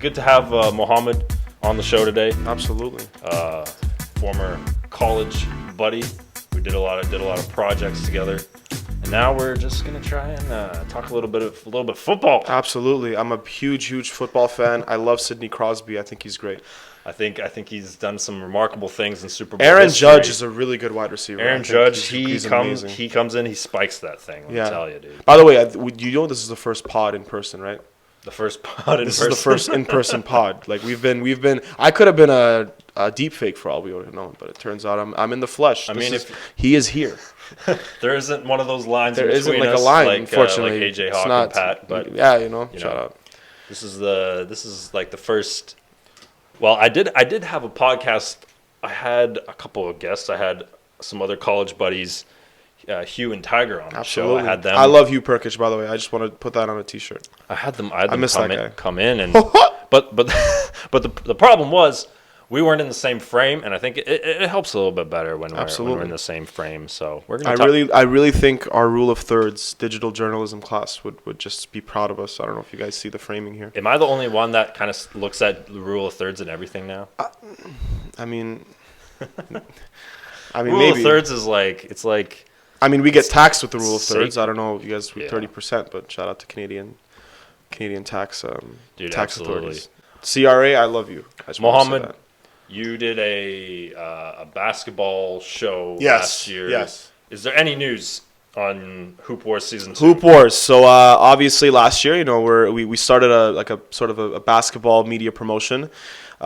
good to have Mohammed on the show today. Absolutely. Former college buddy. We did a lot of projects together, and now we're just gonna try and talk a little bit football. Absolutely. I'm a huge football fan. I love Sidney Crosby. I think he's great. I think he's done some remarkable things in Super Bowl Aaron history. Judge is a really good wide receiver. Aaron Judge, he's comes amazing. in, he spikes that thing. Let me tell you, dude. By the way, you know this is the first pod in person, right? The first pod in person. This is the first in-person pod. Like we've been. I could have been a deep fake for all we would have known, but it turns out I'm in the flesh. He is here. There isn't one of those lines. There isn't like us, a line, like, unfortunately. like AJ Hawk and Pat. But yeah, shout out. This is like the first. Well, I did have a podcast. I had a couple of guests. I had some other college buddies, Hugh and Tiger on the show. I had them. I love Hugh Perkich, by the way. I just want to put that on a T-shirt. I had them come in, and but the problem was we weren't in the same frame, and I think it helps a little bit better when we're in the same frame. So we're gonna. I really think our rule of thirds digital journalism class would just be proud of us. I don't know if you guys see the framing here. Am I the only one that kind of looks at the rule of thirds and everything now? I mean, rule maybe of thirds is like it's like. I mean, we get taxed with the rule of thirds. I don't know if you guys Yeah. 30%, but shout out to Canadian tax Dude, tax absolutely. authorities. CRA, I love you. I just want to say Mohammed, that. you did a basketball show Yes, last year. yes. Is there any news on Hoop Wars season 2? Hoop Wars. So obviously last year, we started a sort of a basketball media promotion.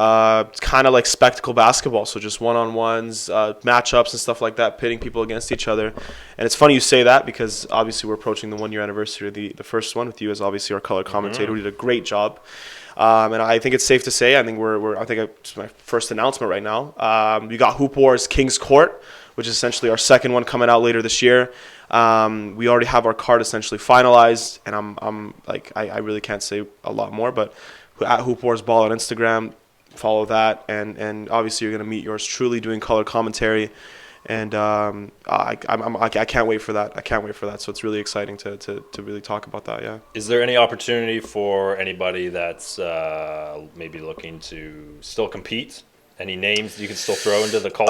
It's kind of like spectacle basketball, so just one-on-ones, matchups and stuff like that, pitting people against each other. And it's funny you say that because obviously we're approaching the 1-year anniversary of the first one with you as obviously our color commentator who did a great job. And I think it's safe to say, I think it's my first announcement right now. We got Hoop Wars King's Court, which is essentially our second one coming out later this year. We already have our card essentially finalized, and I really can't say a lot more, but at Hoop Wars Ball on Instagram, follow that, and obviously you're gonna meet yours truly doing color commentary, and I can't wait for that. I can't wait for that. So it's really exciting to really talk about that. Yeah. Is there any opportunity for anybody that's maybe looking to still compete? Any names you can still throw into the call?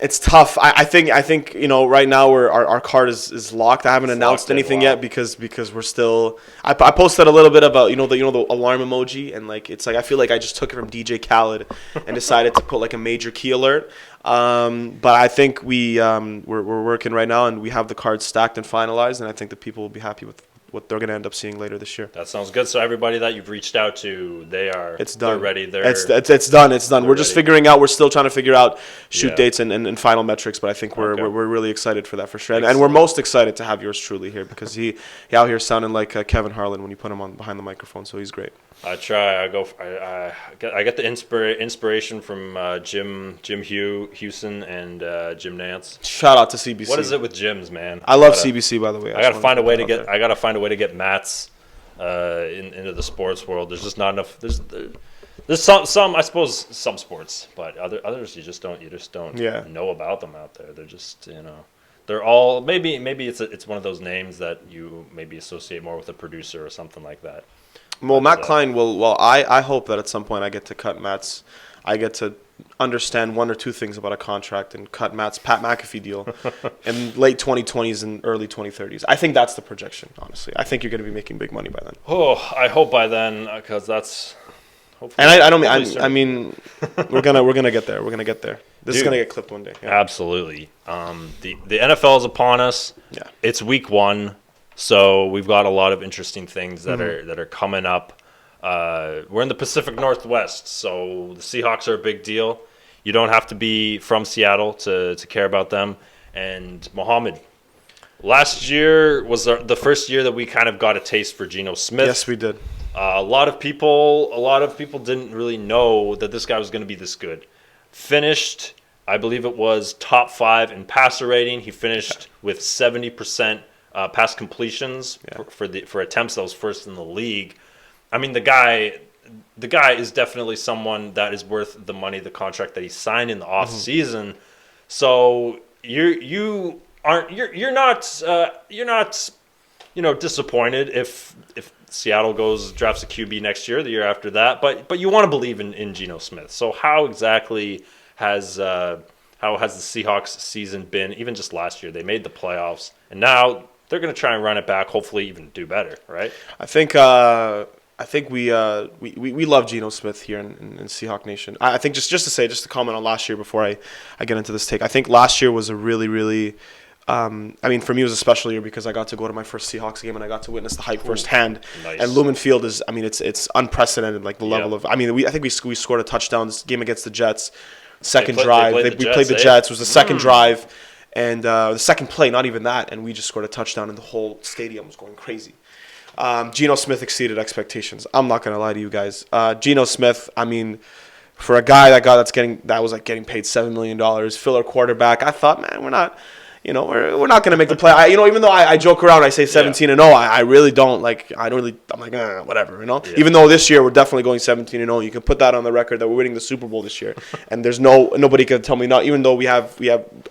It's tough. I think right now our card is locked. I haven't announced anything yet because we're still. I posted a little bit about the alarm emoji, and it's like I feel like I just took it from DJ Khaled and decided to put like a major key alert. But I think we're working right now, and we have the cards stacked and finalized, and I think the people will be happy with what they're going to end up seeing later this year. That sounds good. So everybody that you've reached out to, it's done. They're ready. It's done. We're just figuring out. We're still trying to figure out shoot dates and final metrics. But I think we're really excited for that for sure. And we're most excited to have yours truly here because he out here sounding like Kevin Harlan when you put him on behind the microphone. So he's great. I try. I get the inspiration from Jim Hussain and Jim Nance. Shout out to CBC. What is it with gyms, man? I love CBC, by the way. I gotta find a way to get Mats into the sports world. There's just not enough. There's some I suppose some sports, but others you just don't know about them out there. They're just they're all maybe it's one of those names that you maybe associate more with a producer or something like that. Well, Matt Klein will. Well, I hope that at some point I get to cut Matt's. I get to understand one or two things about a contract and cut Matt's Pat McAfee deal in late 2020s and early 2030s. I think that's the projection. Honestly, I think you're going to be making big money by then. Oh, I hope by then because that's. And I mean, we're gonna get there. We're gonna get there. This is gonna get clipped one day. Yeah. Absolutely. The NFL is upon us. Yeah. It's week 1. So we've got a lot of interesting things that are coming up. We're in the Pacific Northwest, so the Seahawks are a big deal. You don't have to be from Seattle to care about them. And Mohammed, last year was the first year that we kind of got a taste for Geno Smith. Yes, we did. A lot of people didn't really know that this guy was going to be this good. Finished, I believe it was top 5 in passer rating. He finished with 70%. Pass completions for attempts that was first in the league. I mean, the guy is definitely someone that is worth the money, the contract that he signed in the off season. So you're not disappointed if Seattle drafts a QB next year, the year after that. But you want to believe in Geno Smith. So how exactly has the Seahawks season been? Even just last year, they made the playoffs, and now they're going to try and run it back. Hopefully, even do better. Right? I think we love Geno Smith here in Seahawk Nation. I think just to comment on last year before I get into this take. I think last year was a really, really for me it was a special year because I got to go to my first Seahawks game and I got to witness the hype firsthand. Nice. And Lumen Field is, it's unprecedented, like the level of. I think we scored a touchdown this game against the Jets. Second drive, we played the Jets. It was the second drive, and the second play, not even that, and we just scored a touchdown, and the whole stadium was going crazy. Geno Smith exceeded expectations. I'm not gonna lie to you guys. Geno Smith, for a guy that was getting paid $7 million, filler quarterback, I thought, man, we're not gonna make the play. Even though I joke around, I say 17-0, I really don't like. I'm like, whatever, Yeah. Even though this year we're definitely going 17-0, you can put that on the record that we're winning the Super Bowl this year, and there's nobody can tell me not. Even though we have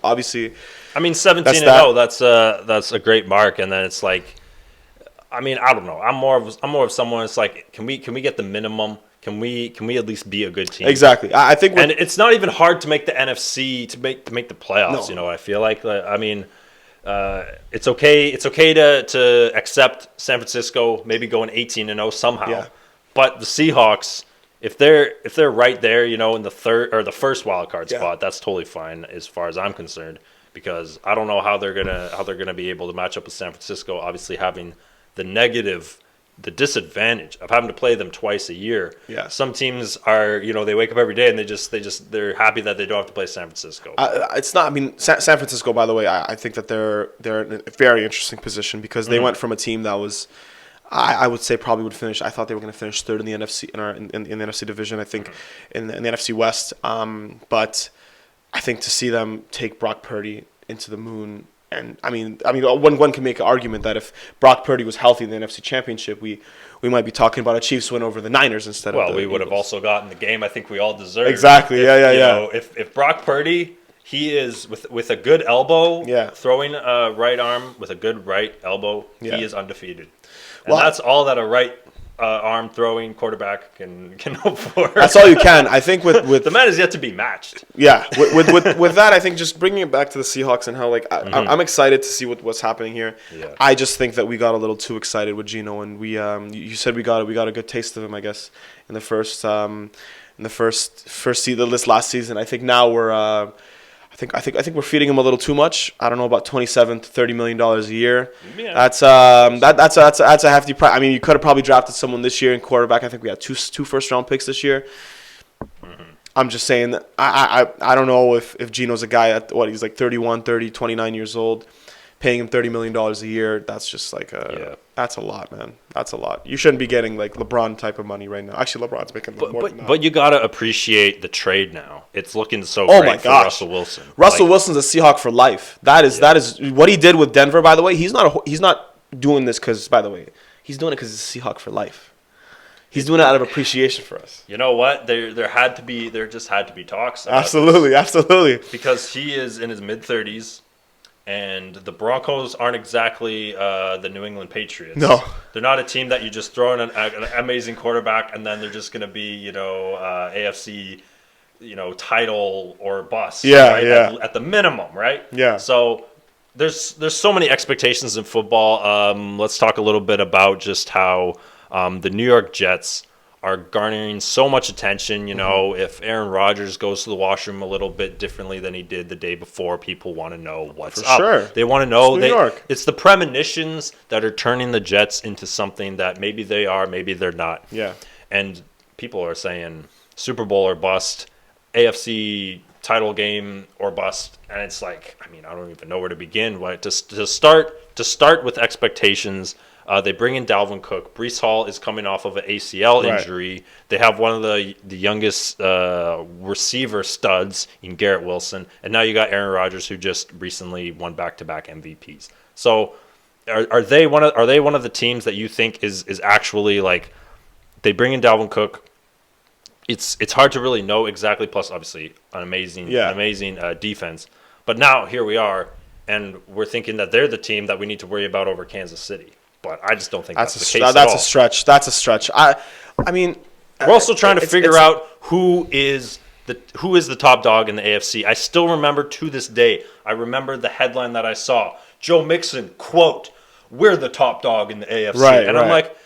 obviously. 17-0. That's a great mark, and then it's like. I don't know. I'm more of someone. It's like, can we get the minimum? Can we at least be a good team? Exactly. I think, and it's not even hard to make the NFC to make the playoffs. No. I feel like. It's okay. It's okay to accept San Francisco maybe going 18-0 somehow. Yeah. But the Seahawks, if they're right there, in the third or the first wild card spot, that's totally fine as far as I'm concerned. Because I don't know how they're gonna be able to match up with San Francisco. Obviously having the disadvantage of having to play them twice a year. Yeah. Some teams are, they wake up every day and they're happy that they don't have to play San Francisco. It's not. San Francisco, by the way, I think that they're in a very interesting position because they went from a team that was, I would say probably would finish. I thought they were going to finish third in the NFC in the NFC division. I think in the NFC West. But I think to see them take Brock Purdy into the moon. And one can make an argument that if Brock Purdy was healthy in the NFC Championship, we might be talking about a Chiefs win over the Niners instead of the we would Eagles. have also gotten the game I think we all deserve. Exactly. Yeah. If Brock Purdy, he is with a good elbow, throwing a right arm with a good right elbow, he is undefeated. And that's all that a right arm throwing quarterback can hope for. That's all you can. I think with the man is yet to be matched. Yeah, with that, I think just bringing it back to the Seahawks and how I'm excited to see what's happening here. Yeah. I just think that we got a little too excited with Geno, and we you said we got a good taste of him, I guess, in the first season this last season. I think now we're. I think we're feeding him a little too much. I don't know, about $27 to $30 million a year. Yeah. That's a hefty price. You could have probably drafted someone this year in quarterback. I think we had two first round picks this year. I'm just saying that I don't know if Geno's a guy at he's like 29 years old, paying him $30 million a year. That's just like that's a lot, man. That's a lot. You shouldn't be getting like LeBron type of money right now. Actually, LeBron's making more than that. But you gotta appreciate the trade now. It's looking so great for Russell Wilson. Russell Wilson's a Seahawk for life. That is what he did with Denver. By the way, he's not doing this because. By the way, he's doing it because he's a Seahawk for life. He's doing it out of appreciation for us. You know what? There just had to be talks. Absolutely. Because he is in his mid-30s. And the Broncos aren't exactly the New England Patriots. No. They're not a team that you just throw in an amazing quarterback and then they're just going to be, AFC, title or bust. Yeah, right? yeah. At the minimum, right? Yeah. So there's so many expectations in football. Let's talk a little bit about just how the New York Jets are garnering so much attention. If Aaron Rodgers goes to the washroom a little bit differently than he did the day before, people want to know what's up. Sure. They want to know. It's New York. It's the premonitions that are turning the Jets into something that maybe they are, maybe they're not. Yeah. And people are saying Super Bowl or bust, AFC title game or bust, and it's like, I don't even know where to begin. To start with expectations. They bring in Dalvin Cook. Breece Hall is coming off of an ACL injury. Right. They have one of the youngest receiver studs in Garrett Wilson, and now you got Aaron Rodgers, who just recently won back-to-back MVPs. So, are they one of the teams that you think is actually like they bring in Dalvin Cook? It's hard to really know exactly. Plus, obviously, an amazing defense. But now here we are, and we're thinking that they're the team that we need to worry about over Kansas City. but I just don't think that's the case at that's all. a stretch. That's a stretch. I mean, we're also trying to figure out who is the top dog in the AFC. I still remember to this day. I remember the headline that I saw: Joe Mixon, quote, "We're the top dog in the AFC." Right, and right. I'm like,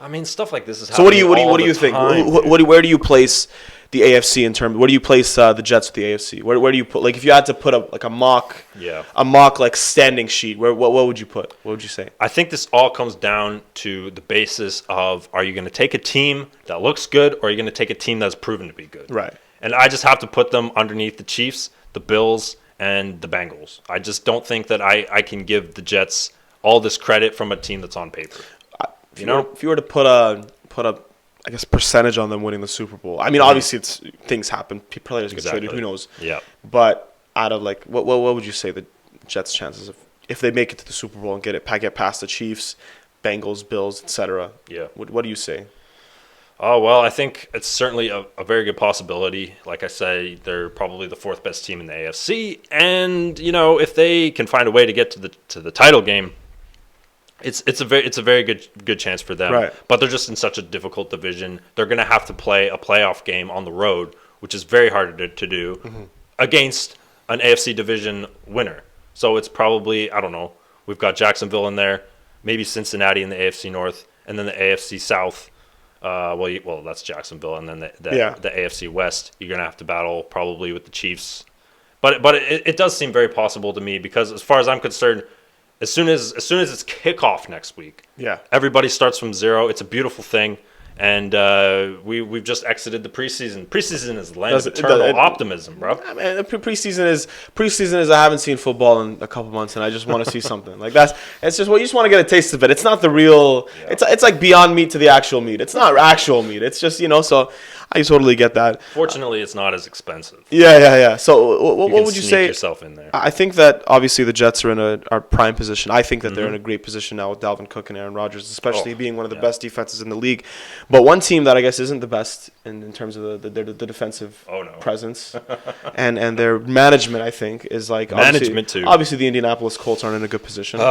I mean, stuff like this is so. happening What do you think? Where do you place the AFC in terms? Where do you place the Jets with the AFC? Where do you put, like, if you had to put a mock like standing sheet? What would you put? What would you say? I think this all comes down to the basis of: are you going to take a team that looks good, or are you going to take a team that's proven to be good? Right. And I just have to put them underneath the Chiefs, the Bills, and the Bengals. I just don't think that I can give the Jets all this credit from a team that's on paper. If you were to put a I guess percentage on them winning the Super Bowl. I mean, obviously things happen. Players get traded. Who knows? Yeah. But out of like, what would you say the Jets' chances if they make it to the Super Bowl and get past the Chiefs, Bengals, Bills, etc.? Yeah. What do you say? Oh, well, I think it's certainly a very good possibility. Like I say, they're probably the fourth best team in the AFC, and if they can find a way to get to the title game, it's a very good chance for them. Right. But they're just in such a difficult division. They're going to have to play a playoff game on the road, which is very hard to do against an AFC division winner. So it's probably, I don't know, we've got Jacksonville in there, maybe Cincinnati in the AFC North, and then the AFC South. Well, that's Jacksonville, and then the AFC West. You're gonna have to battle probably with the Chiefs, but it does seem very possible to me because as far as I'm concerned, as soon as it's kickoff next week, everybody starts from zero. It's a beautiful thing, and we've just exited the preseason. Preseason is the land of eternal optimism, bro. I mean, preseason is I haven't seen football in a couple months, and I just want to see something like that. It's just you just want to get a taste of it. It's not the real. Yeah. It's like beyond meat to the actual meat. It's not actual meat. It's just So I totally get that. Fortunately, it's not as expensive. Yeah. So what would you say? Yourself in there. I think that obviously the Jets are in a prime position. I think that they're in a great position now with Dalvin Cook and Aaron Rodgers, especially being one of the best defenses in the league. But one team that I guess isn't the best in terms of the defensive presence and their management, I think, is like obviously the Indianapolis Colts aren't in a good position.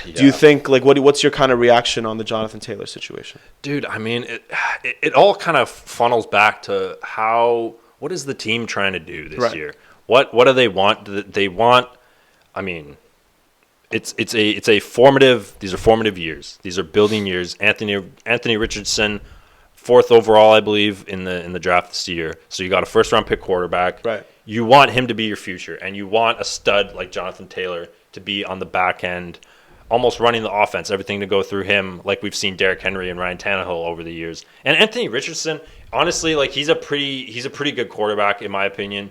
Do you think what's your kind of reaction on the Jonathan Taylor situation? Dude, I mean, it all kind of funnels back to what is the team trying to do this year? What do they want? They want, I mean, it's a formative. These are formative years. These are building years. Anthony Richardson, 4th overall, I believe, in the draft this year. So you got a first-round pick quarterback. Right. You want him to be your future, and you want a stud like Jonathan Taylor to be on the back end, almost running the offense, everything to go through him, like we've seen Derrick Henry and Ryan Tannehill over the years. And Anthony Richardson, honestly, he's a pretty good quarterback in my opinion.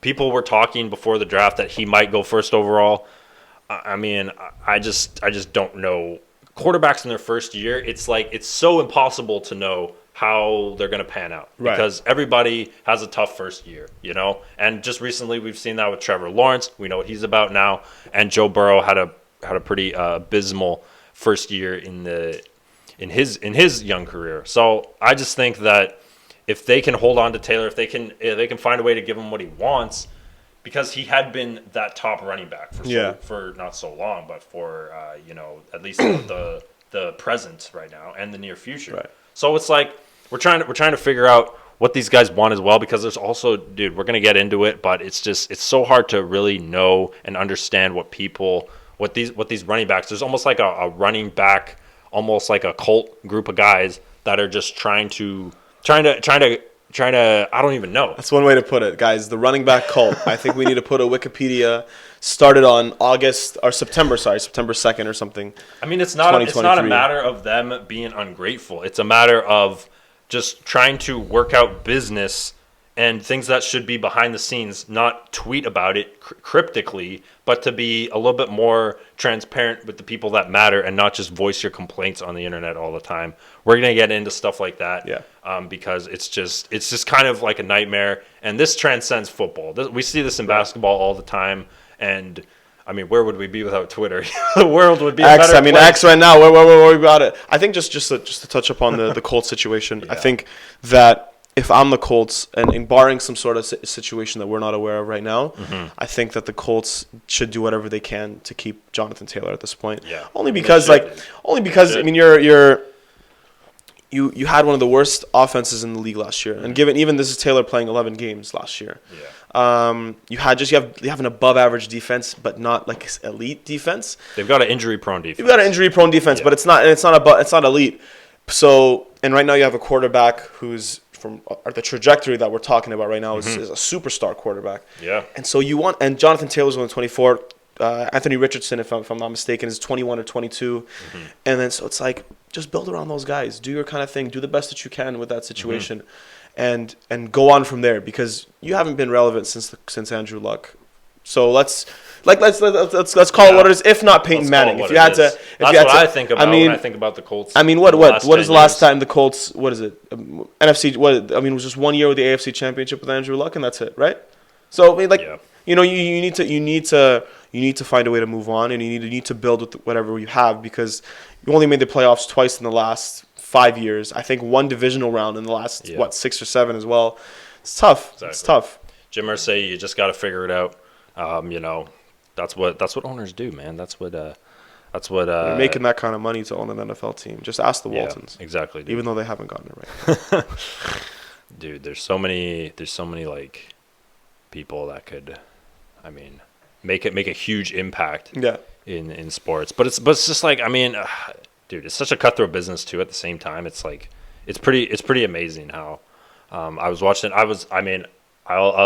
People were talking before the draft that he might go 1st overall. I mean, I just don't know. Quarterbacks in their first year, it's so impossible to know how they're going to pan out because everybody has a tough first year, And just recently, we've seen that with Trevor Lawrence. We know what he's about now, and Joe Burrow had a pretty abysmal first year in his young career. So I just think that if they can hold on to Taylor, if they can find a way to give him what he wants, because he had been that top running back for not so long, but for at least the present right now and the near future. Right. So it's like we're trying to figure out what these guys want as well, because there's also, dude, we're gonna get into it, but it's so hard to really know and understand what these running backs. There's almost like a running back, almost like a cult group of guys that are just trying to. I don't even know. That's one way to put it, guys. The running back cult. I think we need to put a Wikipedia. Started on September 2nd or something. I mean, it's not a matter of them being ungrateful. It's a matter of just trying to work out business and things that should be behind the scenes, not tweet about it cryptically, but to be a little bit more transparent with the people that matter and not just voice your complaints on the internet all the time. We're going to get into stuff like that because it's just kind of like a nightmare. And this transcends football. We see this in basketball all the time. And I mean, where would we be without Twitter? The world would be a better place. X right now. Where we got it? I think just to touch upon the Colts situation. I think that if I'm the Colts, and barring some sort of situation that we're not aware of right now, I think that the Colts should do whatever they can to keep Jonathan Taylor at this point. Yeah. Only because I mean you had one of the worst offenses in the league last year, and given even this is Taylor playing 11 games last year. Yeah. You have an above average defense, but not like elite defense. They've got an injury prone defense. You've got an injury prone defense, but it's not elite. So, and right now you have a quarterback who's from the trajectory that we're talking about right now is a superstar quarterback. Yeah. And so and Jonathan Taylor's only 24. Anthony Richardson, if I'm not mistaken, is 21 or 22. And then so it's like, just build around those guys. Do your kind of thing. Do the best that you can with that situation, and go on from there, because you haven't been relevant since Andrew Luck. So let's call it what it is. If not Peyton Manning, if you had to, I think about when I think about the Colts. I mean, what is the last time the Colts? What is it? NFC. What I mean, it was just 1 year with the AFC Championship with Andrew Luck, and that's it, right? So I mean, you need to find a way to move on, and you need to build with whatever you have, because you only made the playoffs twice in the last 5 years. I think one divisional round in the last 6 or 7 as well. It's tough. Exactly. It's tough. Jim Irsay, you just got to figure it out. That's what owners do, man. That's what. You're making that kind of money to own an NFL team. Just ask the Waltons. Exactly. Dude. Even though they haven't gotten it right. Dude, there's so many like people that could, I mean, make a huge impact. Yeah. In sports, but it's just like, I mean, dude, it's such a cutthroat business too. At the same time, it's like it's pretty amazing how I was watching. I'll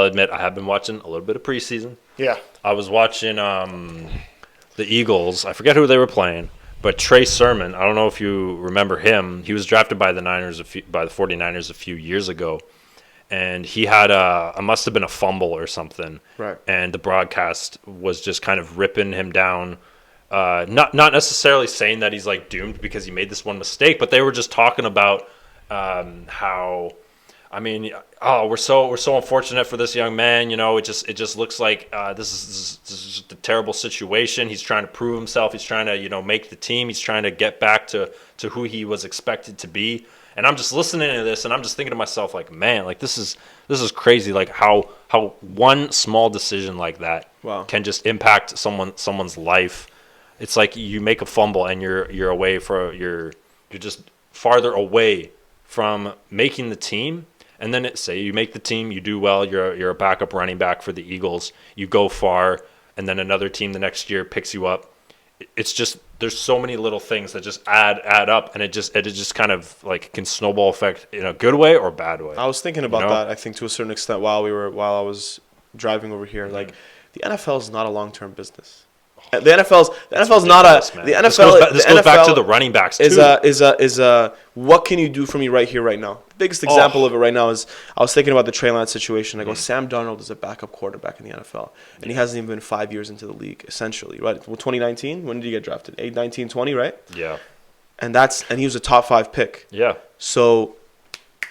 admit I have been watching a little bit of preseason. Yeah, I was watching the Eagles. I forget who they were playing, but Tre Sermon. I don't know if you remember him. He was drafted by the 49ers a few years ago. And he had must have been a fumble or something. Right. And the broadcast was just kind of ripping him down. Not necessarily saying that he's like doomed because he made this one mistake, but they were just talking about how, I mean, we're so unfortunate for this young man. You know, it just looks like this is just a terrible situation. He's trying to prove himself. He's trying to make the team. He's trying to get back to who he was expected to be. And I'm just listening to this, and I'm just thinking to myself, like, man, like this is crazy. Like how one small decision like that can just impact someone's life. It's like you make a fumble, and you're just farther away from making the team. And then say you make the team, you do well. You're a backup running back for the Eagles. You go far, and then another team the next year picks you up. It's just, there's so many little things that just add up, and it just kind of like can snowball effect in a good way or bad way. I was thinking about that. I think to a certain extent while I was driving over here, like the NFL is not a long-term business. The NFL's not a man. The NFL. This goes back to the running backs too. Is what can you do for me right here, right now? The biggest example of it right now is I was thinking about the Trey Lance situation. I go, Sam Darnold is a backup quarterback in the NFL, and he hasn't even been 5 years into the league, essentially. Right? Well, 2019, when did he get drafted? 19, 20, right? Yeah. And he was a top 5 pick. Yeah. So.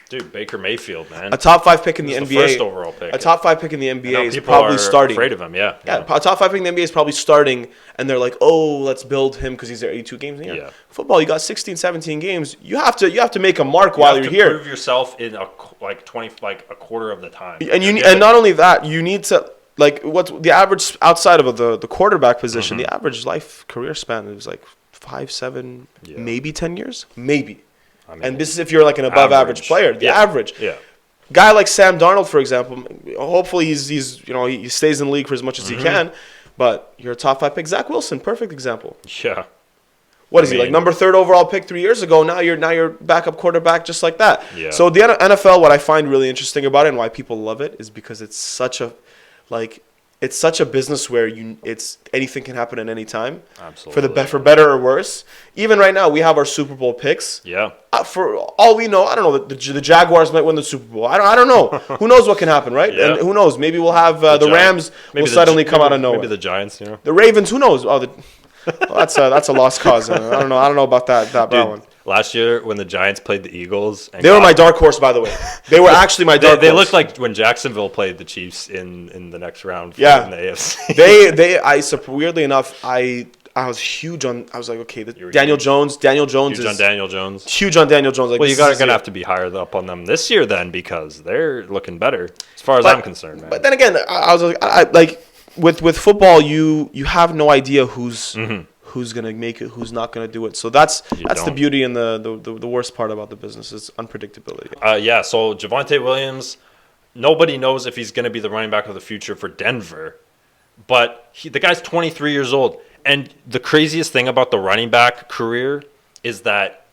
Dude, Baker Mayfield, man. A top 5 pick in the NBA. The first overall pick. A top 5 pick in the NBA is probably starting. Afraid of him, yeah. A top 5 pick in the NBA is probably starting, and they're like, oh, let's build him because he's there 82 games a year. Yeah. Football, you got 16, 17 games. You have to make a mark while you're here. Prove yourself in a quarter of the time. And not only that, you need to what's the average outside of the quarterback position. The average career span is like 5, 7, maybe 10 years, maybe. I mean, and this is if you're like an above average player. The average. Yeah. Guy like Sam Darnold, for example, hopefully he stays in the league for as much as he can, but you're a top 5 pick. Zach Wilson, perfect example. Yeah. What is he, like number 3rd overall pick 3 years ago? Now you're backup quarterback just like that. Yeah. So the NFL, what I find really interesting about it and why people love it is because it's such a business where anything can happen at any time. Absolutely. For better or worse. Even right now, we have our Super Bowl picks. Yeah. For all we know, I don't know. The Jaguars might win the Super Bowl. I don't know. Who knows what can happen, right? Yeah. And who knows? Maybe we'll have the Rams will suddenly come out of nowhere. Maybe the Giants. The Ravens. Who knows? That's a lost cause. I don't know about that one. Last year, when the Giants played the Eagles, they were my dark horse, by the way. They were actually my dark horse. They looked like when Jacksonville played the Chiefs in the next round in the AFC. Weirdly enough, I I was huge on. I was like, okay, You were Daniel huge. Jones. Daniel Jones Huge is on Daniel Jones. huge on Daniel Jones. Like, Well, you this is gonna his have to be higher up on them this year then, because they're looking better as far as But- I'm concerned, man. But then again, I was like, with football, you have no idea who's gonna make it, who's not gonna do it. So that's the don't. beauty and the worst part about the business is unpredictability. Yeah, so Javonte Williams, nobody knows if he's going to be the running back of the future for Denver, but the guy's 23 years old. And the craziest thing about the running back career is that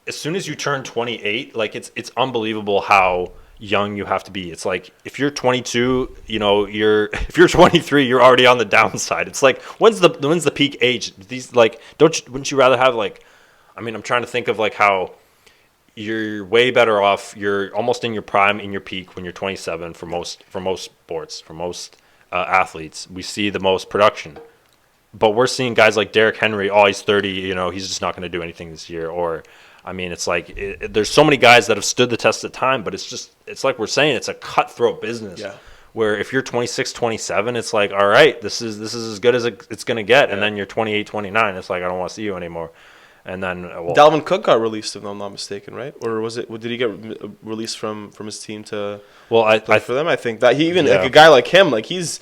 as soon as you turn 28, like it's unbelievable how young you have to be. It's like if you're 22, if you're 23, you're already on the downside. It's like when's the peak age? These like wouldn't you rather have like, I mean, I'm trying to think of like how you're way better off. You're almost in your prime, in your peak when you're 27 for most sports, for most athletes. We see the most production, but we're seeing guys like Derrick Henry. Oh, he's 30. He's just not going to do anything this year. Or, I mean, it's like there's so many guys that have stood the test of time, but it's like we're saying, it's a cutthroat business. Yeah. Where if you're 26, 27, it's like, all right, this is as good as it's going to get. Yeah. And then you're 28, 29. It's like, I don't want to see you anymore. And then Dalvin Cook got released, if I'm not mistaken, right? Or was it? Did he get released from his team to play for them? I think that he even like a guy like him, like he's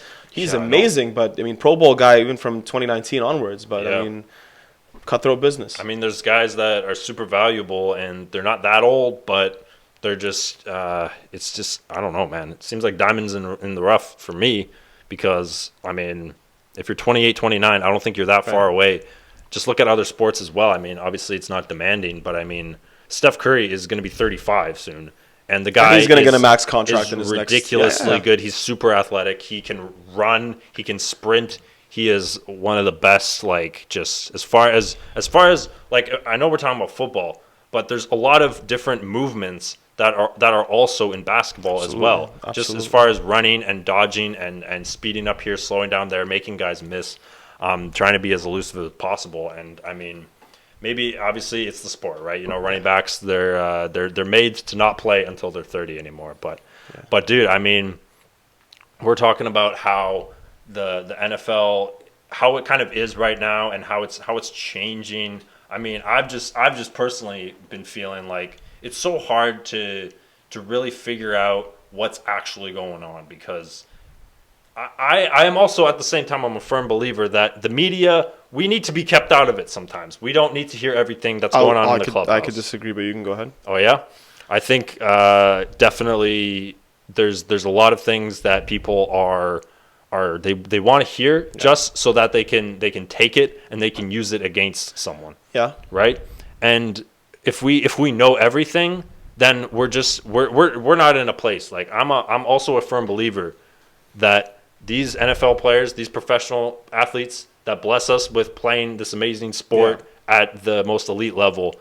amazing. But I mean, Pro Bowl guy even from 2019 onwards. But I mean, cutthroat business. I mean, there's guys that are super valuable and they're not that old, but they're just it's just, I don't know, man. It seems like diamonds in the rough for me, because I mean, if you're 28, 29, I don't think you're that far away. Just look at other sports as well. I mean, obviously it's not demanding, but I mean, Steph Curry is going to be 35 soon, and the guy he's going to get a max contract in his ridiculously good. He's super athletic. He can run. He can sprint. He is one of the best. Like, just as far as like, I know we're talking about football, but there's a lot of different movements that are also in basketball as well. Absolutely. Just as far as running and dodging and speeding up here, slowing down there, making guys miss. Trying to be as elusive as possible. And I mean, maybe obviously it's the sport, right? Running backs, they're made to not play until they're 30 anymore. But dude, I mean, we're talking about how the NFL, how it kind of is right now, and how it's changing. I mean, I've just personally been feeling like it's so hard to really figure out what's actually going on, because I am also, at the same time, I'm a firm believer that the media, we need to be kept out of it sometimes. We don't need to hear everything that's going on in the clubhouse. I could disagree, but you can go ahead. Oh, yeah? I think definitely there's a lot of things that people they want to hear just so that they can take it and they can use it against someone. Yeah. Right? And if we know everything, then we're not in a place. Like, I'm also a firm believer that these NFL players, these professional athletes that bless us with playing this amazing sport at the most elite level,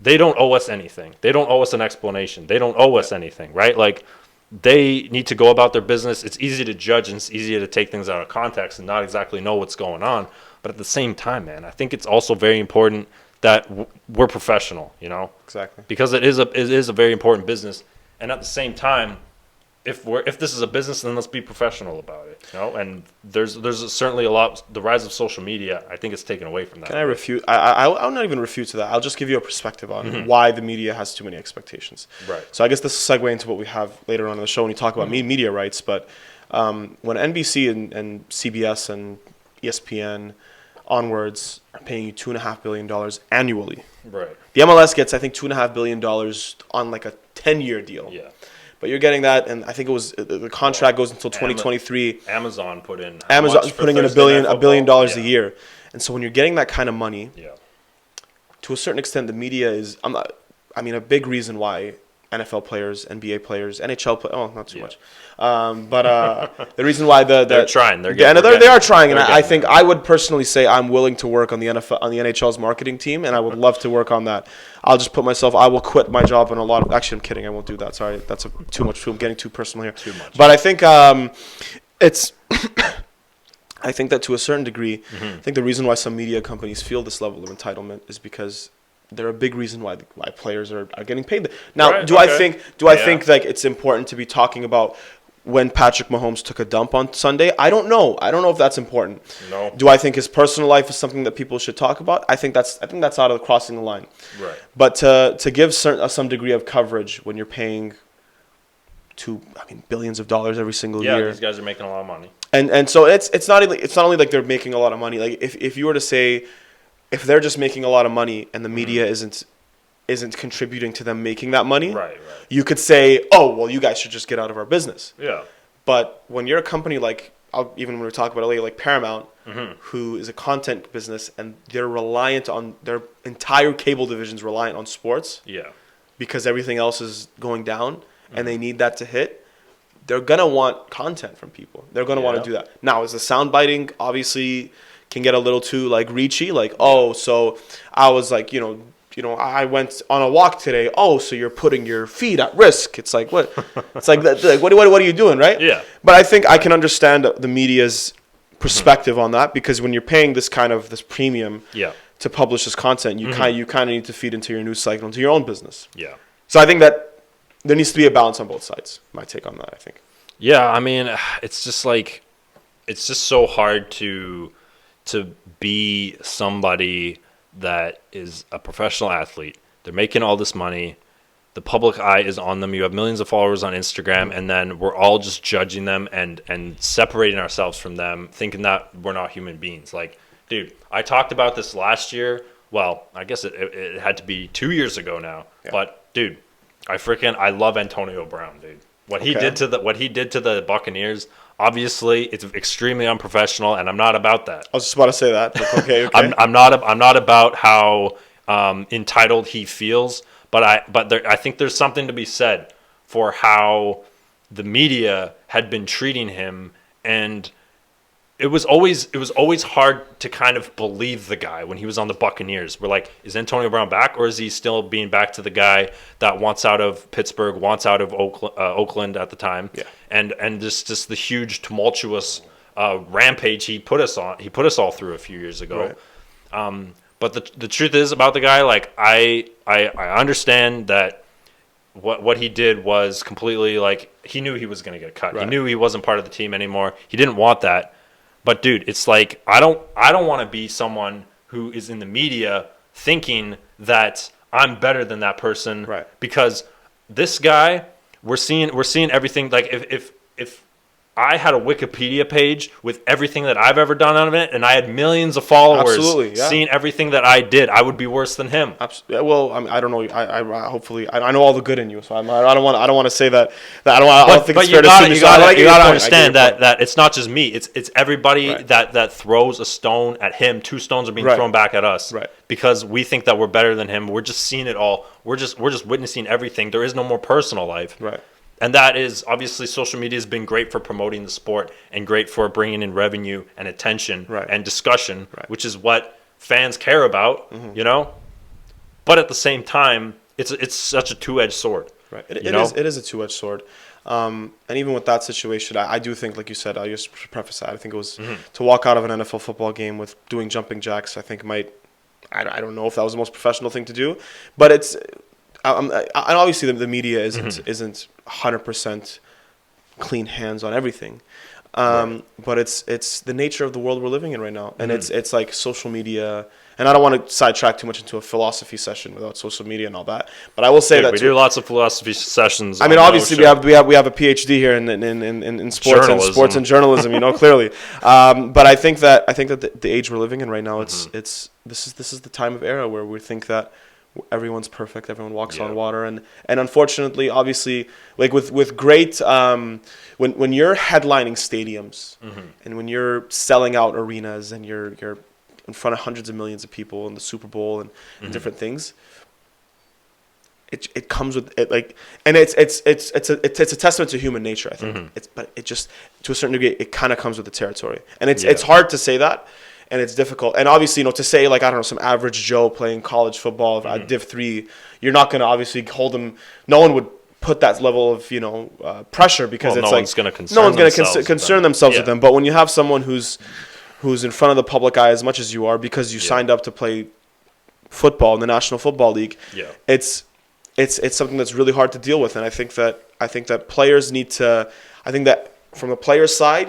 they don't owe us anything. They don't owe us an explanation. They don't owe us anything, right? Like, they need to go about their business. It's easy to judge and it's easy to take things out of context and not exactly know what's going on. But at the same time, man, I think it's also very important that we're professional, Exactly. Because it is a very important business. And at the same time, if this is a business, then let's be professional about it, And there's certainly a lot. The rise of social media, I think, it's taken away from that. Can I refute? I'll not even refute to that. I'll just give you a perspective on why the media has too many expectations. Right. So I guess this will segue into what we have later on in the show when you talk about media rights. But when NBC and CBS and ESPN onwards are paying you $2.5 billion annually, right? The MLS gets, I think, $2.5 billion on like a 10-year deal. Yeah. But you're getting that, and I think it was the contract goes until 2023. Amazon's putting in $1 billion a year, and so when you're getting that kind of money, to a certain extent, the media is. A big reason why NFL players, NBA players, NHL players. Not too much, but the reason why they're trying. They are trying, and I think I would personally say I'm willing to work on the NHL's marketing team, and I would love to work on that. I'll just put myself. I will quit my job on a lot of. Actually, I'm kidding. I won't do that. Sorry, that's too much. I'm getting too personal here. Too much. But I think it's. I think that to a certain degree, I think the reason why some media companies feel this level of entitlement is because they're a big reason why players are getting paid. Now, I think like it's important to be talking about when Patrick Mahomes took a dump on Sunday? I don't know. I don't know if that's important. No. Do I think his personal life is something that people should talk about? I think that's out of crossing the line. Right. But to give some degree of coverage when you're paying billions of dollars every single year. Yeah, these guys are making a lot of money. And so it's not only like they're making a lot of money. Like if you were to say, if they're just making a lot of money and the media isn't contributing to them making that money, Right. you could say, oh, well, you guys should just get out of our business. Yeah. But when you're a company like, even when we talk about LA, like Paramount, Mm-hmm. who is a content business, and they're reliant on their entire cable division's reliant on sports, Yeah. because everything else is going down, and they need that to hit. They're gonna want content from people. They're gonna want to do that. Now, is the sound biting obviously can get a little too like reachy? Like, oh, so I was like, I went on a walk today. Oh, so you're putting your feet at risk. It's like what? It's like that. Like, what are you doing, right? Yeah. But I think I can understand the media's perspective on that, because when you're paying this premium to publish this content, you kind of need to feed into your news cycle, into your own business. Yeah. So I think that there needs to be a balance on both sides. My take on that, I think. Yeah, I mean, it's just so hard to be somebody that is a professional athlete. They're making all this money. The public eye is on them. You have millions of followers on Instagram, and then we're all just judging them and separating ourselves from them, thinking that we're not human beings. Like, dude, I talked about this last year. Well, I guess it had to be 2 years ago now. Yeah. But, dude, I love Antonio Brown, dude. What he did to the Buccaneers, obviously, it's extremely unprofessional, and I'm not about that. I was just about to say that. Okay. I'm not about how entitled he feels, but I think there's something to be said for how the media had been treating him, and it was always hard to kind of believe the guy when he was on the Buccaneers. We're like, is Antonio Brown back, or is he still being back to the guy that wants out of Pittsburgh, wants out of Oakland at the time, and just the huge tumultuous rampage he put us all through a few years ago. Right. But the truth is about the guy, like I understand that what he did was completely, like, he knew he was going to get cut. Right. He knew he wasn't part of the team anymore. He didn't want that. But dude, it's like I don't want to be someone who is in the media thinking that I'm better than that person. Right. Because this guy, we're seeing everything. Like if I had a Wikipedia page with everything that I've ever done on it, and I had millions of followers seeing everything that I did, I would be worse than him. Absolutely. Well, I don't know. I hopefully I know all the good in you, so I don't want to say that. I don't think it's fair to say. You gotta understand that it's not just me. It's everybody that throws a stone at him. 2 stones are being thrown back at us. Right. Because we think that we're better than him. We're just seeing it all. We're just witnessing everything. There is no more personal life. Right. And that is, obviously, social media has been great for promoting the sport and great for bringing in revenue and attention and discussion, which is what fans care about, But at the same time, it's such a two-edged sword. Right. It is a two-edged sword. And even with that situation, I do think, like you said, I'll just preface that. I think it was to walk out of an NFL football game with doing jumping jacks, I think I don't know if that was the most professional thing to do, but it's... and obviously the media isn't 100% clean hands on everything, but it's the nature of the world we're living in right now, and it's like social media. And I don't want to sidetrack too much into a philosophy session without social media and all that, but I will say that we do lots of philosophy sessions. I mean, obviously we have a PhD here in sports and journalism, clearly. But I think that the age we're living in right now, this is the time of era where we think that everyone's perfect, everyone walks on water, and unfortunately, obviously, like with great when you're headlining stadiums and when you're selling out arenas and you're in front of hundreds of millions of people in the Super Bowl and different things, it comes with it, like, and it's a testament to human nature, I think. But it just, to a certain degree, it kind of comes with the territory, and it's hard to say that. And it's difficult. And obviously, to say, like, I don't know, some average Joe playing college football at Div 3, you're not going to obviously hold them. No one would put that level of, pressure, because it's no like one's going to concern themselves with them. But when you have someone who's in front of the public eye as much as you are, because you signed up to play football in the National Football League, it's something that's really hard to deal with. And I think that players need to I think that from the player's side,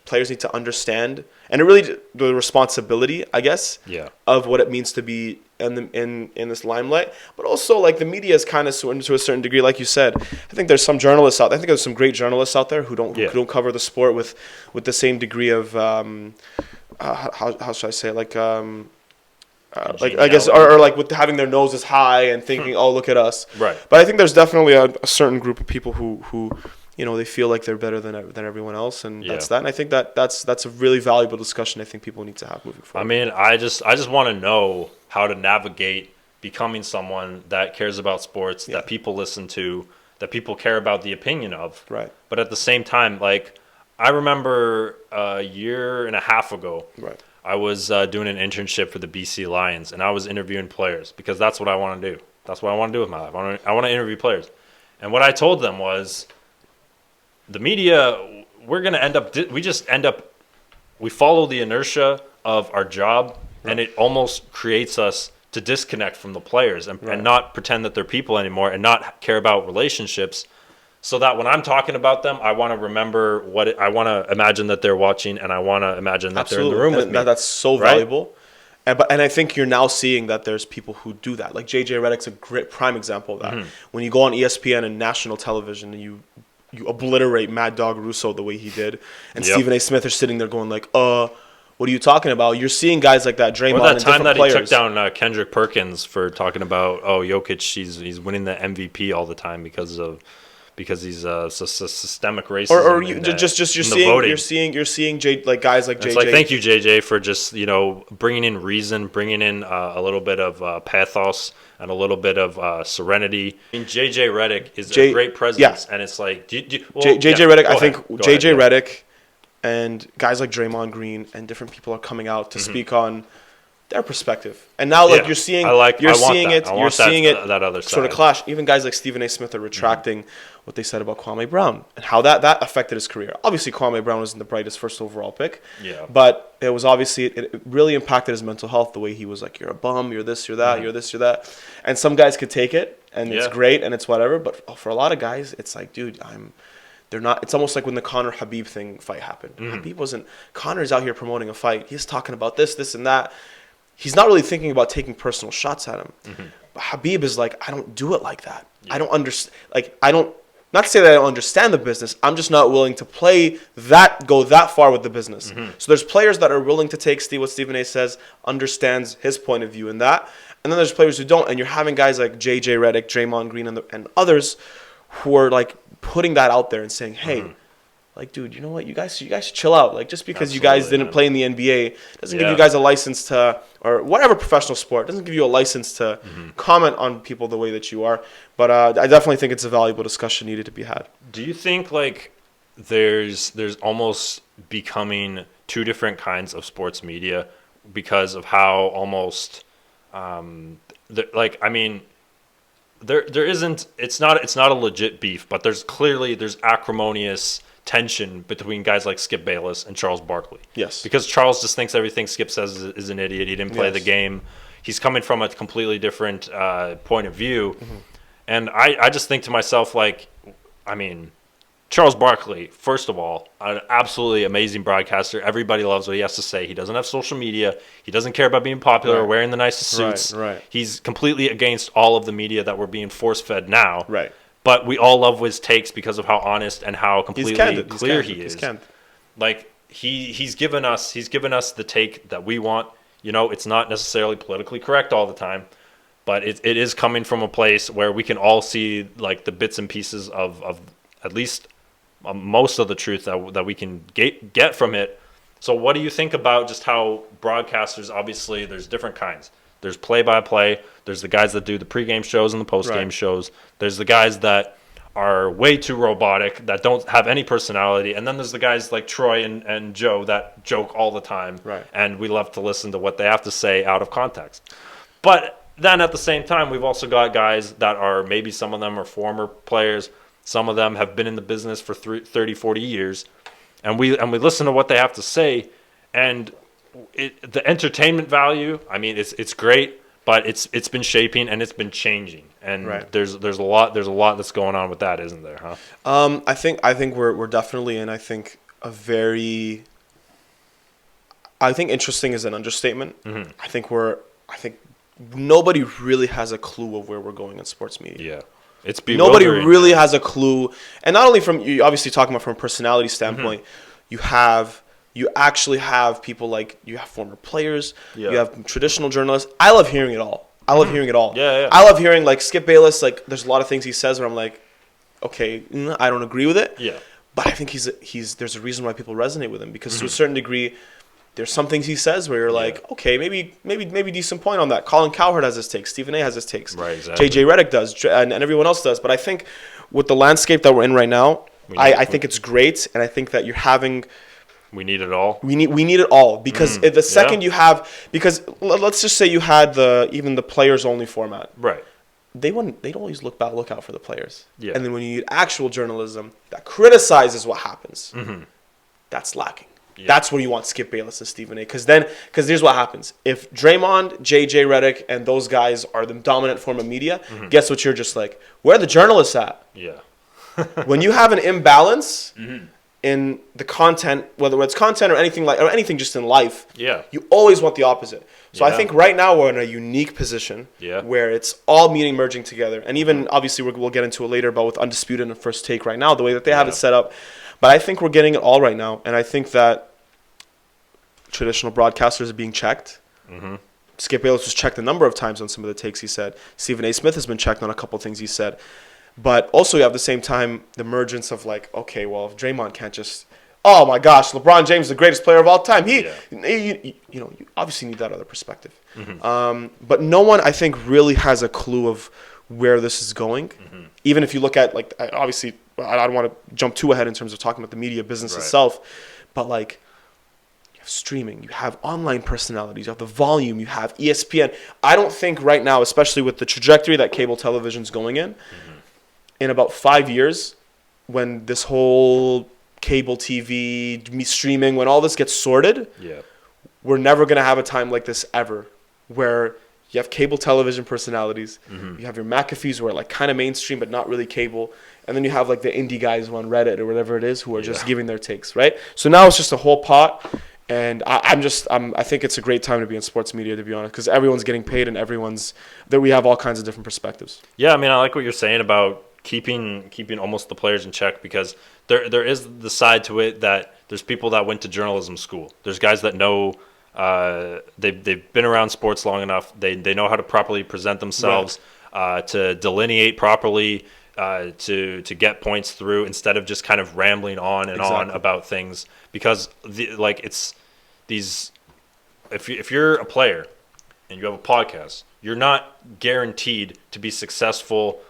players need to understand, and it really the responsibility, I guess, of what it means to be in this limelight. But also, like, the media is kind of to a certain degree, like you said. I think there's some journalists out. I think there's some great journalists out there who don't cover the sport with the same degree of how should I say it? Like I guess or like with having their noses high and thinking, oh, look at us. Right. But I think there's definitely a certain group of people who they feel like they're better than everyone else, and that's that. And I think that's a really valuable discussion I think people need to have moving forward. I mean, I just want to know how to navigate becoming someone that cares about sports, that people listen to, that people care about the opinion of. Right. But at the same time, like, I remember a year and a half ago, I was doing an internship for the BC Lions, and I was interviewing players because that's what I want to do. That's what I want to do with my life. I want to interview players. And what I told them was, the media, we follow the inertia of our job, and it almost creates us to disconnect from the players and not pretend that they're people anymore and not care about relationships, so that when I'm talking about them, I want to remember I want to imagine that they're watching, and I want to imagine that they're in the room with me. That's so valuable. And I think you're now seeing that there's people who do that. Like JJ Reddick's a great prime example of that. Mm-hmm. When you go on ESPN and national television and you obliterate Mad Dog Russo the way he did, and Stephen A. Smith are sitting there going like, what are you talking about? You're seeing guys like that, Draymond, or that time that players. He took down Kendrick Perkins for talking about, Jokic, he's winning the MVP all the time because he's a systemic racism. Or you're seeing guys like JJ. It's like, thank you, JJ, for just bringing in reason, bringing in a little bit of pathos and a little bit of serenity. I mean, JJ Reddick is a great presence, and it's like JJ Reddick. I think JJ Reddick and guys like Draymond Green and different people are coming out to speak on their perspective, and now you're seeing it that other side sort of clash. Even guys like Stephen A. Smith are retracting what they said about Kwame Brown and how that affected his career. Obviously, Kwame Brown wasn't the brightest first overall pick, but it was obviously it really impacted his mental health. The way he was like, "You're a bum. You're this. You're that. You're this. You're that." And some guys could take it, and it's great, and it's whatever. But for a lot of guys, it's like, dude, they're not. It's almost like when the Conor Habib fight happened. Habib wasn't. Conor's out here promoting a fight. He's talking about this, and that. He's not really thinking about taking personal shots at him. But Habib is like, I don't do it like that. I don't understand. Like, not to say that I don't understand the business. I'm just not willing to go that far with the business. So there's players that are willing to take what Stephen A. says, understands his point of view in that. And then there's players who don't. And you're having guys like JJ Reddick, Draymond Green, and others who are like putting that out there and saying, hey, like, dude, you know what? You guys should chill out. Like, just because you guys didn't play in the NBA doesn't give you guys a license to, or whatever professional sport, doesn't give you a license to comment on people the way that you are. But I definitely think it's a valuable discussion needed to be had. Do you think, like, there's almost becoming two different kinds of sports media because of how almost, there isn't, it's not a legit beef, but there's acrimonious tension between guys like Skip Bayless and Charles Barkley. Yes. Because Charles just thinks everything Skip says is an idiot. He didn't play the game. He's coming from a completely different point of view. And I just think to myself, like, I mean, Charles Barkley, first of all, an absolutely amazing broadcaster. Everybody loves what he has to say. He doesn't have social media. He doesn't care about being popular or wearing the nicest suits. Right. He's completely against all of the media that we're being force-fed now. Right. But we all love his takes because of how honest and how completely clear he is. Like, he's given us the take that we want. It's not necessarily politically correct all the time, but it is coming from a place where we can all see, like, the bits and pieces of at least most of the truth that we can get from it. So what do you think about just how broadcasters, obviously there's different kinds. There's play-by-play. There's the guys that do the pregame shows and the postgame shows. There's the guys that are way too robotic, that don't have any personality. And then there's the guys like Troy and Joe that joke all the time. Right. And we love to listen to what they have to say out of context. But then at the same time, we've also got guys that are, maybe some of them are former players. Some of them have been in the business for 30, 40 years. And we listen to what they have to say. And the entertainment value, I mean, it's great, but it's been shaping and it's been changing, and Right. there's a lot that's going on with that, isn't there? Huh? I think we're definitely in. I think interesting is an understatement. Mm-hmm. I think nobody really has a clue of where we're going in sports media. Yeah, it's Nobody bewildering, really man. has a clue, and not only from you obviously talking about from a personality standpoint, you actually have people like you have former players, Yeah. you have traditional journalists. I love hearing it all. Yeah. I love hearing like Skip Bayless. Like there's a lot of things he says where I'm like, okay, I don't agree with it. Yeah. But I think there's a reason why people resonate with him because to a certain degree, there's some things he says where you're like, okay, maybe decent point on that. Colin Cowherd has his takes. Stephen A. has his takes. Right, exactly. JJ Reddick does, and everyone else does. But I think with the landscape that we're in right now, I think it's great, and I think that you're having. We need it all. We need it all because the second you have, because let's just say you had even the players only format. Right. They'd always look out for the players. Yeah. And then when you need actual journalism that criticizes what happens, that's lacking. Yeah. That's where you want Skip Bayless and Stephen A. Because here's what happens. If Draymond, JJ Reddick, and those guys are the dominant form of media, guess what you're just like? Where are the journalists at? Yeah. When you have an imbalance in the content, whether it's content or anything just in life, Yeah. you always want the opposite. So I Yeah. think right now we're in a unique position where it's all merging together. And even obviously we'll get into it later about with Undisputed and First Take right now, the way that they have it set up. But I think we're getting it all right now. And I think that traditional broadcasters are being checked. Skip Bayless was checked a number of times on some of the takes he said. Stephen A. Smith has been checked on a couple of things he said. But also you have the same time the emergence of like, okay, well, if Draymond can't just, oh my gosh, LeBron James is the greatest player of all time. You obviously need that other perspective. But no one, I think, really has a clue of where this is going. Even if you look at, like, obviously, I don't want to jump too ahead in terms of talking about the media business itself, but like, you have streaming, you have online personalities, you have the volume, you have ESPN. I don't think right now, especially with the trajectory that cable television's going in about 5 years, when this whole cable TV, streaming, when all this gets sorted, we're never going to have a time like this ever, where you have cable television personalities, you have your McAfees who are like kind of mainstream but not really cable, and then you have like the indie guys who on Reddit or whatever it is who are just giving their takes, right? So now it's just a whole pot, and I think it's a great time to be in sports media, to be honest, because everyone's getting paid and we have all kinds of different perspectives. Yeah, I mean, I like what you're saying about keeping almost the players in check, because there is the side to it that there's people that went to journalism school. There's guys that know they've been around sports long enough. They know how to properly present themselves, to delineate properly, to get points through instead of just kind of rambling on and on about things. Because if you're a player and you have a podcast, you're not guaranteed to be successful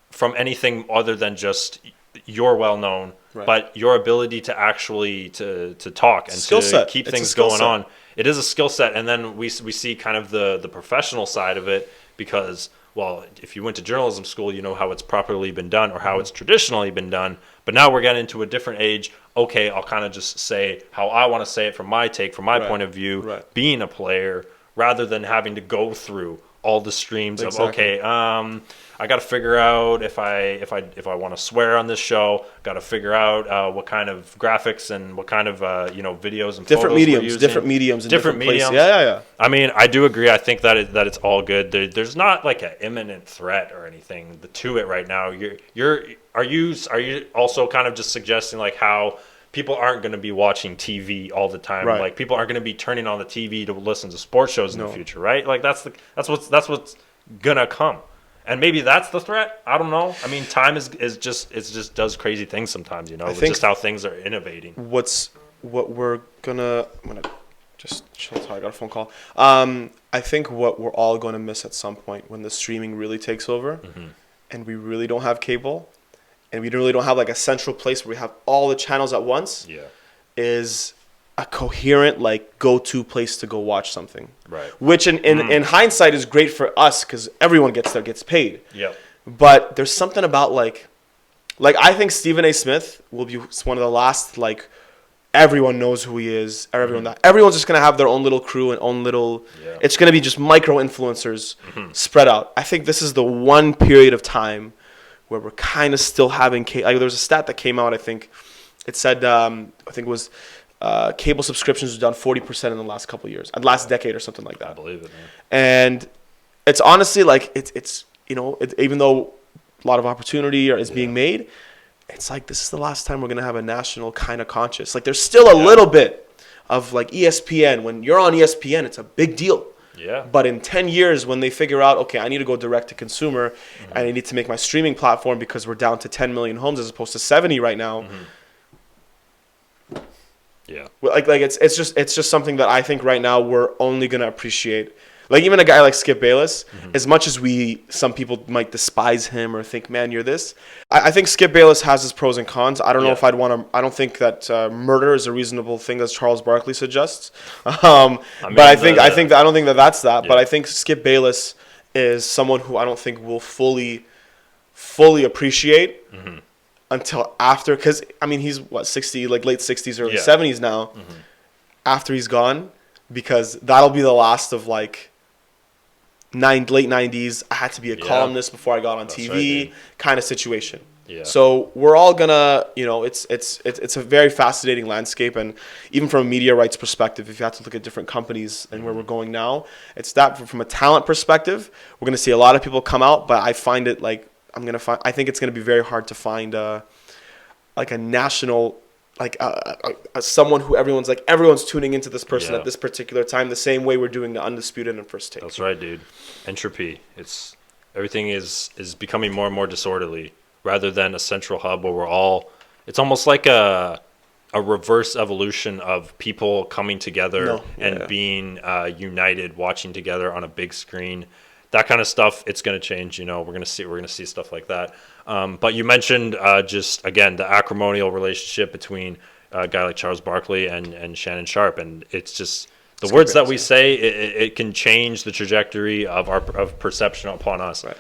from anything other than just you're well known, but your ability to actually to talk and to keep things going on. It is a skill set, and then we see kind of the professional side of it, because, well, if you went to journalism school, you know how it's properly been done or how it's traditionally been done. But now we're getting into a different age. Okay, I'll kind of just say how I want to say it from my take, from my point of view, being a player, rather than having to go through all the streams of, okay, I got to figure out if I want to swear on this show. Got to figure out what kind of graphics and what kind of videos and different photos mediums, we're using. different mediums, in different mediums. Yeah. I mean, I do agree. I think that it's all good. There's not like an imminent threat or anything to it right now. Are you also kind of just suggesting like how people aren't going to be watching TV all the time? Like people aren't going to be turning on the TV to listen to sports shows in the future, right? Like that's what's gonna come. And maybe that's the threat. I don't know. I mean, time is just does crazy things sometimes, with just how things are innovating. I'm gonna just chill till I got a phone call. I think what we're all going to miss at some point when the streaming really takes over, and we really don't have cable, and we really don't have like a central place where we have all the channels at once, is a coherent like go-to place to go watch something. Right. Which in hindsight is great for us because everyone gets paid. Yeah. But there's something about like I think Stephen A. Smith will be one of the last like everyone knows who he is. Everyone's just gonna have their own little crew and own little. Yeah. It's gonna be just micro influencers spread out. I think this is the one period of time where we're kind of still having like there was a stat that came out. I think it said cable subscriptions are down 40% in the last couple of years, last decade or something like that. I believe it, man. And it's honestly like it's even though a lot of opportunity is being made, it's like this is the last time we're gonna have a national kind of conscious. Like there's still a little bit of like ESPN. When you're on ESPN, it's a big deal. Yeah. But in 10 years, when they figure out, okay, I need to go direct to consumer, and I need to make my streaming platform because we're down to 10 million homes as opposed to 70 right now. Yeah. Like it's just something that I think right now we're only gonna appreciate. Like even a guy like Skip Bayless, as much as some people might despise him or think, man, you're this. I think Skip Bayless has his pros and cons. I don't know if I'd want to. I don't think that murder is a reasonable thing, as Charles Barkley suggests. But I don't think that's that. Yeah. But I think Skip Bayless is someone who I don't think will fully appreciate until after, because I mean he's 60, like late 60s, early 70s now. After he's gone, because that'll be the last of like late 90s. I had to be a columnist before I got on TV kind of situation. Yeah. So we're all gonna, it's a very fascinating landscape, and even from a media rights perspective, if you have to look at different companies and where we're going now, it's that from a talent perspective, we're gonna see a lot of people come out, but I find it like I think it's gonna be very hard to find like a national, like someone who everyone's tuning into this person at this particular time, the same way we're doing the Undisputed and First Take. That's right, dude. Entropy. Everything is becoming more and more disorderly, rather than a central hub where it's almost like a reverse evolution of people coming together and being united, watching together on a big screen. That kind of stuff, it's going to change. We're going to see stuff like that. But you mentioned just again the acrimonial relationship between a guy like Charles Barkley and Shannon Sharpe, and it's just the words that we say. It can change the trajectory of perception upon us. Right.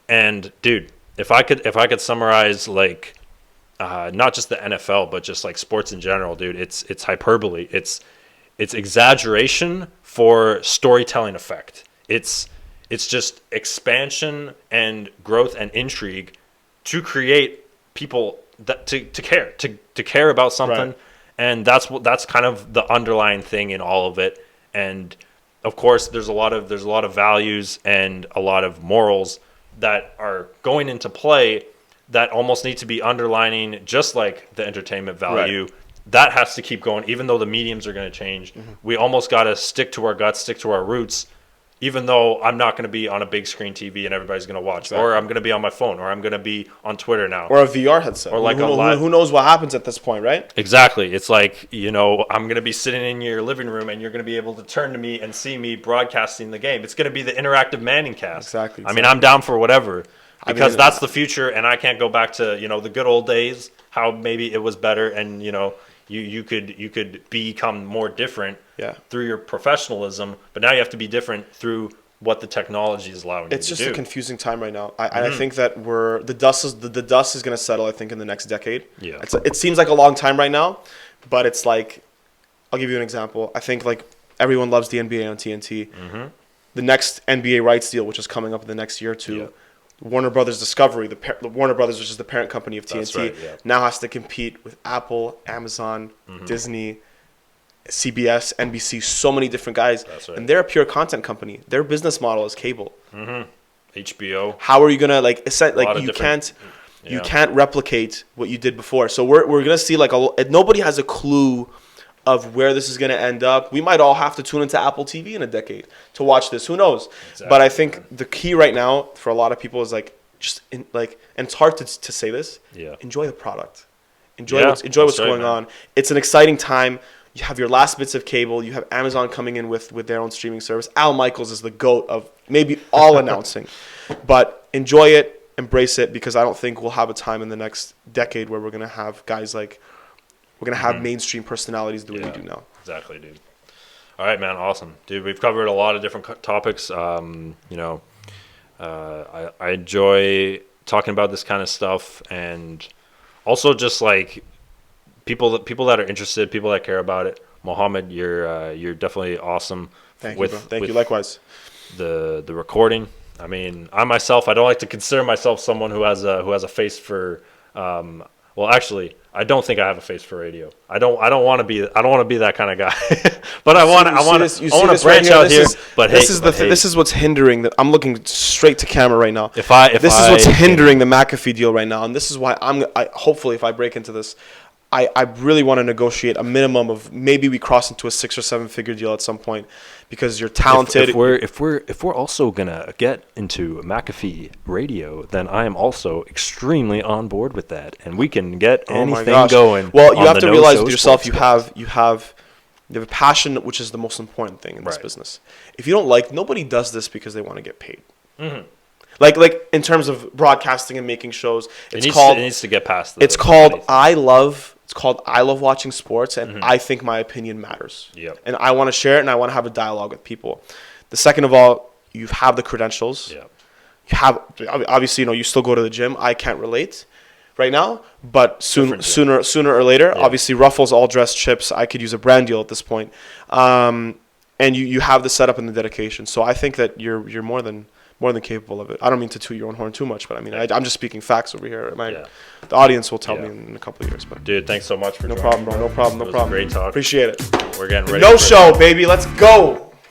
And dude, if I could summarize like not just the NFL but just like sports in general, dude, it's hyperbole. It's exaggeration for storytelling effect. It's just expansion and growth and intrigue to create people that to care about something, and that's kind of the underlying thing in all of it. And of course, there's a lot of values and a lot of morals that are going into play that almost need to be underlining, just like the entertainment value. Right. That has to keep going, even though the mediums are going to change. We almost got to stick to our guts, stick to our roots. Even though I'm not going to be on a big screen TV and everybody's going to watch, or I'm going to be on my phone, or I'm going to be on Twitter now, or a VR headset, or like who knows what happens at this point, right? Exactly. It's like I'm going to be sitting in your living room and you're going to be able to turn to me and see me broadcasting the game. It's going to be the interactive Manning cast. Exactly. I mean, I'm down for whatever because that's the future, and I can't go back to the good old days. How maybe it was better, and you could become more different through your professionalism, but now you have to be different through what the technology is allowing you to do. It's just a confusing time right now. I think that the dust is going to settle, I think, in the next decade. Yeah. It seems like a long time right now, but it's like, I'll give you an example. I think like everyone loves the NBA on TNT. The next NBA rights deal, which is coming up in the next year or two, Warner Brothers Discovery, Warner Brothers, which is the parent company of TNT, now has to compete with Apple, Amazon, Disney, CBS, NBC, so many different guys. That's right. And they're a pure content company. Their business model is cable. HBO. How are you gonna you can't replicate what you did before. So we're gonna see nobody has a clue of where this is going to end up. We might all have to tune into Apple TV in a decade to watch this. Who knows? Exactly. But I think the key right now for a lot of people is and it's hard to say this. Yeah. Enjoy the product. Enjoy what's going on. It's an exciting time. You have your last bits of cable. You have Amazon coming in with their own streaming service. Al Michaels is the GOAT of maybe all announcing. But enjoy it, embrace it, because I don't think we'll have a time in the next decade where we're going to have guys like we're going to have mainstream personalities the way we do now. Exactly, dude. All right, man. Awesome. Dude, we've covered a lot of different topics. I enjoy talking about this kind of stuff, and also just like people that are interested, people that care about it. Mohammed, you're definitely awesome. Thank you, bro. Thank you. Likewise. The recording. I mean, I myself, I don't like to consider myself someone who has a face for. Well, actually, I don't think I have a face for radio. I don't want to be that kind of guy. But I want to branch out here. But this is what's hindering that. I'm looking straight to camera right now. This is what's hindering the McAfee deal right now, and this is why hopefully if I break into this, I really want to negotiate a minimum of maybe we cross into a 6 or 7 figure deal at some point, because you're talented. If we're also gonna get into McAfee radio, then I am also extremely on board with that, and we can get anything going. Well, you have to realize with yourself, you have a passion, which is the most important thing in this business. If you don't like, nobody does this because they want to get paid. Mm-hmm. Like in terms of broadcasting and making shows, it needs to get past. It's called I love watching sports, and I think my opinion matters. Yep. And I want to share it, and I want to have a dialogue with people. The second of all, you have the credentials. Yep. You have, obviously, you still go to the gym. I can't relate right now, but sooner or later, obviously, Ruffles, all dressed chips. I could use a brand deal at this point, and you have the setup and the dedication. So I think that you're more than capable of it. I don't mean to toot your own horn too much, but I mean, I'm just speaking facts over here. The audience will tell me in a couple of years. But dude, thanks so much for no problem, bro. No problem. Great talk. Appreciate it. We're getting ready. No show, baby. Let's go.